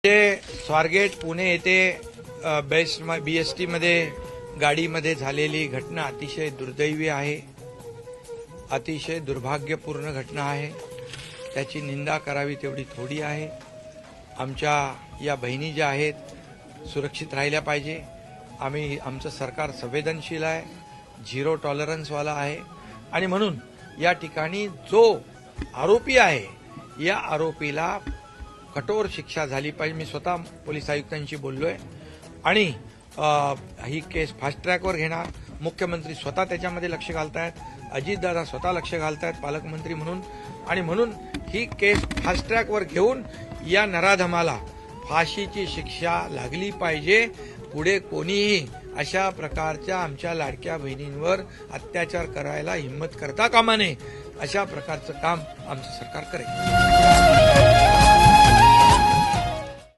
स्वारगेट पुणे येथे BST मध्ये गाडीमध्ये झालेली घटना अतिशय दुर्दैवी आहे, अतिशय दुर्भाग्यपूर्ण घटना आहे. त्याची निंदा करावी तेवढी थोडी आहे. आमच्या या बहिणी ज्या आहेत सुरक्षित राहिल्या पाहिजे. आमचं सरकार संवेदनशील आहे, झिरो टॉलरन्सवाला आहे आणि म्हणून या ठिकाणी जो आरोपी आहे या आरोपीला कठोर शिक्षा झाली पाहिजे. मी स्वतः पोलीस आयुक्तांशी बोललोय आणि ही केस फास्ट ट्रॅकवर घेणार. मुख्यमंत्री स्वतः त्याच्यामध्ये लक्ष घालतायत, अजितदादा स्वतः लक्ष घालतायत पालकमंत्री म्हणून आणि म्हणून ही केस फास्ट ट्रॅकवर घेऊन या नराधमाला फाशीची शिक्षा लागली पाहिजे. पुढे कोणीही अशा प्रकारच्या आमच्या लाडक्या बहिणींवर अत्याचार करायला हिम्मत करता कामा नये. अशा प्रकारचं काम आमचं सरकार करेल.